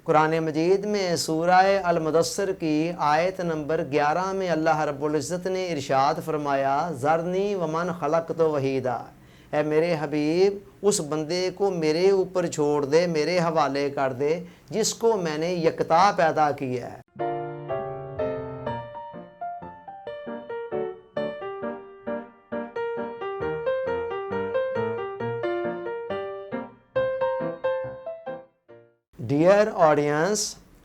قرآن مجید میں سورہ المدثر کی آیت نمبر 11 میں اللہ رب العزت نے ارشاد فرمایا ذرنی ومن خلقت وحیدا، اے میرے حبیب اس بندے کو میرے اوپر چھوڑ دے، میرے حوالے کر دے جس کو میں نے یکتا پیدا کیا ہے۔ ڈیئر آڈینس،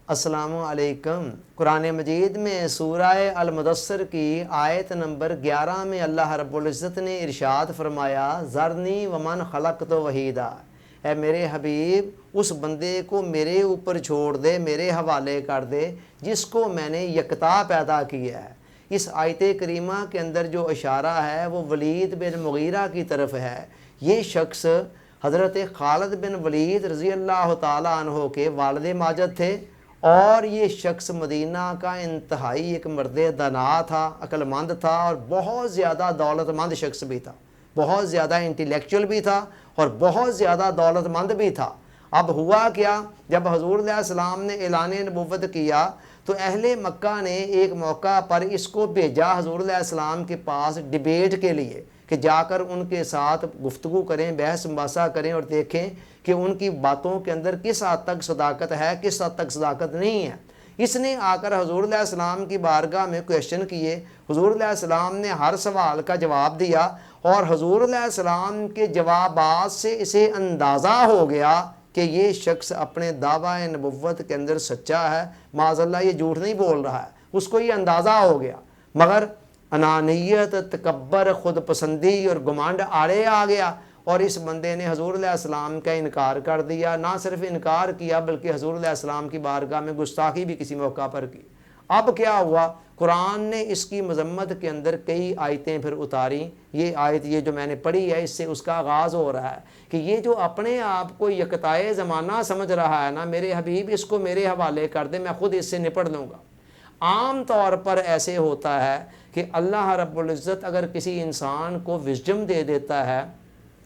السلام علیکم۔ قرآن مجید میں سورہ المدثر کی آیت نمبر 11 میں اللہ رب العزت نے ارشاد فرمایا ذرنی ومن خلقت وحیدا، اے میرے حبیب اس بندے کو میرے اوپر چھوڑ دے، میرے حوالے کر دے جس کو میں نے یکتا پیدا کیا ہے۔ اس آیت کریمہ کے اندر جو اشارہ ہے وہ ولید بن مغیرہ کی طرف ہے۔ یہ شخص حضرت خالد بن ولید رضی اللہ تعالیٰ عنہ کے والد ماجد تھے، اور یہ شخص مدینہ کا انتہائی ایک مرد دانا تھا، عقل مند تھا، اور بہت زیادہ دولت مند شخص بھی تھا، بہت زیادہ انٹیلیکچول بھی تھا اور بہت زیادہ دولت مند بھی تھا۔ اب ہوا کیا، جب حضور علیہ السلام نے اعلان نبوت کیا تو اہل مکہ نے ایک موقع پر اس کو بھیجا حضور علیہ السلام کے پاس ڈیبیٹ کے لیے کہ جا کر ان کے ساتھ گفتگو کریں، بحث مباحثہ کریں اور دیکھیں کہ ان کی باتوں کے اندر کس حد تک صداقت ہے، کس حد تک صداقت نہیں ہے۔ اس نے آ کر حضور علیہ السلام کی بارگاہ میں کویشچن کیے، حضور علیہ السلام نے ہر سوال کا جواب دیا، اور حضور علیہ السلام کے جوابات سے اسے اندازہ ہو گیا کہ یہ شخص اپنے دعویٰ نبوت کے اندر سچا ہے، معاذ اللہ یہ جھوٹ نہیں بول رہا ہے، اس کو یہ اندازہ ہو گیا۔ مگر انانیت، تکبر، خود پسندی اور گمانڈ آڑے آ گیا، اور اس بندے نے حضور علیہ السلام کا انکار کر دیا۔ نہ صرف انکار کیا بلکہ حضور علیہ السلام کی بارگاہ میں گستاخی بھی کسی موقع پر کی۔ اب کیا ہوا، قرآن نے اس کی مذمت کے اندر کئی آیتیں پھر اتاریں۔ یہ آیت یہ جو میں نے پڑھی ہے اس سے اس کا آغاز ہو رہا ہے کہ یہ جو اپنے آپ کو یکتائے زمانہ سمجھ رہا ہے نا، میرے حبیب اس کو میرے حوالے کر دے، میں خود اس سے نپٹ لوں گا۔ عام طور پر ایسے ہوتا ہے کہ اللہ رب العزت اگر کسی انسان کو وزڈم دے دیتا ہے،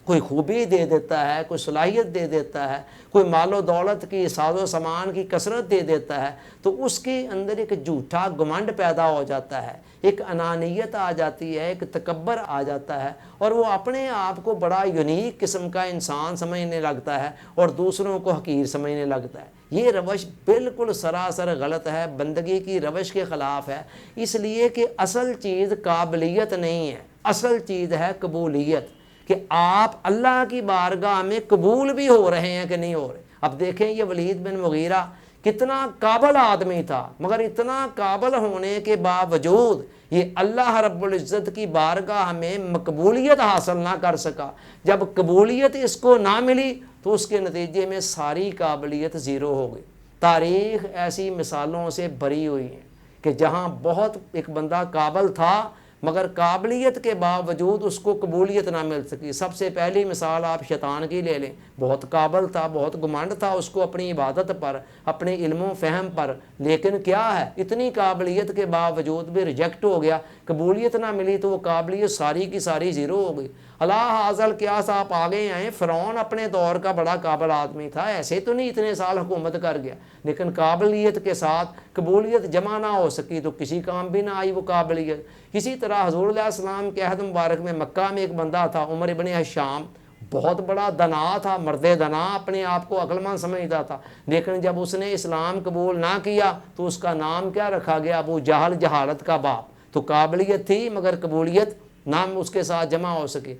کوئی خوبی دے دیتا ہے، کوئی صلاحیت دے دیتا ہے، کوئی مال و دولت کی، ساز و سامان کی کثرت دے دیتا ہے، تو اس کے اندر ایک جھوٹا گمنڈ پیدا ہو جاتا ہے، ایک انانیت آ جاتی ہے، ایک تکبر آ جاتا ہے، اور وہ اپنے آپ کو بڑا یونیک قسم کا انسان سمجھنے لگتا ہے اور دوسروں کو حقیر سمجھنے لگتا ہے۔ یہ روش بالکل سراسر غلط ہے، بندگی کی روش کے خلاف ہے، اس لیے کہ اصل چیز قابلیت نہیں ہے، اصل چیز ہے قبولیت، کہ آپ اللہ کی بارگاہ میں قبول بھی ہو رہے ہیں کہ نہیں ہو رہے۔ اب دیکھیں یہ ولید بن مغیرہ کتنا قابل آدمی تھا، مگر اتنا قابل ہونے کے باوجود یہ اللہ رب العزت کی بارگاہ میں مقبولیت حاصل نہ کر سکا۔ جب قبولیت اس کو نہ ملی تو اس کے نتیجے میں ساری قابلیت زیرو ہو گئی۔ تاریخ ایسی مثالوں سے بھری ہوئی ہے کہ جہاں بہت ایک بندہ قابل تھا مگر قابلیت کے باوجود اس کو قبولیت نہ مل سکی۔ سب سے پہلی مثال آپ شیطان کی لے لیں، بہت قابل تھا، بہت گمانڈ تھا اس کو اپنی عبادت پر، اپنے علم و فہم پر، لیکن کیا ہے اتنی قابلیت کے باوجود بھی ریجیکٹ ہو گیا، قبولیت نہ ملی تو وہ قابلیت ساری کی ساری زیرو ہو گئی۔ اللہ حاضل قیاس آپ آگے آئیں، فرعون اپنے دور کا بڑا قابل آدمی تھا، ایسے تو نہیں اتنے سال حکومت کر گیا، لیکن قابلیت کے ساتھ قبولیت جمع نہ ہو سکی تو کسی کام بھی نہ آئی وہ قابلیت۔ اسی طرح حضور علیہ السلام کے عہد مبارک میں مکہ میں ایک بندہ تھا عمر ابن حشام، بہت بڑا دنا تھا، مرد دنا، اپنے آپ کو عقل مند سمجھتا تھا، لیکن جب اس نے اسلام قبول نہ کیا تو اس کا نام کیا رکھا گیا؟ ابو جہل، جہالت کا باپ۔ تو قابلیت تھی مگر قبولیت نام اس کے ساتھ جمع ہو سکے۔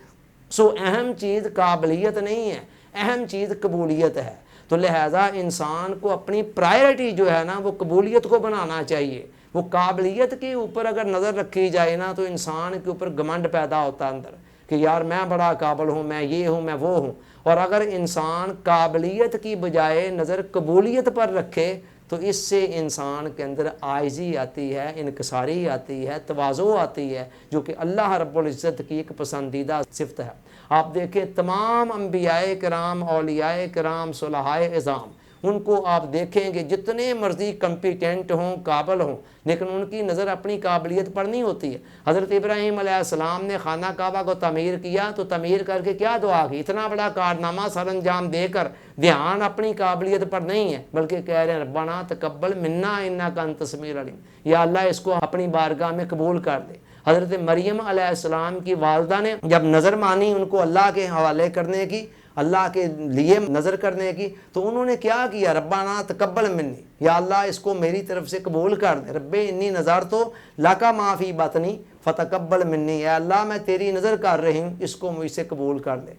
اہم چیز قابلیت نہیں ہے، اہم چیز قبولیت ہے۔ تو لہذا انسان کو اپنی پرائرٹی جو ہے نا وہ قبولیت کو بنانا چاہیے۔ وہ قابلیت کے اوپر اگر نظر رکھی جائے نا تو انسان کے اوپر گمنڈ پیدا ہوتا ہے اندر کہ یار میں بڑا قابل ہوں، میں یہ ہوں، میں وہ ہوں۔ اور اگر انسان قابلیت کی بجائے نظر قبولیت پر رکھے تو اس سے انسان کے اندر عاجزی آتی ہے، انکساری آتی ہے، تواضع آتی ہے، جو کہ اللہ رب العزت کی ایک پسندیدہ صفت ہے۔ آپ دیکھیں تمام انبیاء کرام، اولیاء کرام، صلحاء عظام ان کو آپ دیکھیں گے جتنے مرضی کمپیٹنٹ ہوں، قابل ہوں، لیکن ان کی نظر اپنی قابلیت پر نہیں ہوتی ہے۔ حضرت ابراہیم علیہ السلام نے خانہ کعبہ کو تعمیر کیا تو تعمیر کر کے کیا دعا کی؟ اتنا بڑا کارنامہ سر انجام دے کر دھیان اپنی قابلیت پر نہیں ہے، بلکہ کہہ رہے ہیں ربنا تقبل منا انک انت السمیع العلیم، یا اللہ اس کو اپنی بارگاہ میں قبول کر دے۔ حضرت مریم علیہ السلام کی والدہ نے جب نظر مانی ان کو اللہ کے حوالے کرنے کی، اللہ کے لیے نظر کرنے کی، تو انہوں نے کیا کیا؟ ربنا تقبل منی، یا اللہ اس کو میری طرف سے قبول کر دے۔ رب انی نظرت لک ما فی بطنی فتقبل منی، یا اللہ میں تیری نظر کر رہی ہوں، اس کو مجھ سے قبول کر لے۔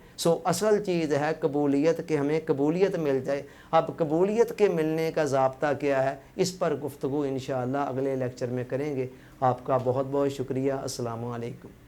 اصل چیز ہے قبولیت، کہ ہمیں قبولیت مل جائے۔ اب قبولیت کے ملنے کا ضابطہ کیا ہے، اس پر گفتگو انشاءاللہ اگلے لیکچر میں کریں گے۔ آپ کا بہت بہت شکریہ۔ السلام علیکم۔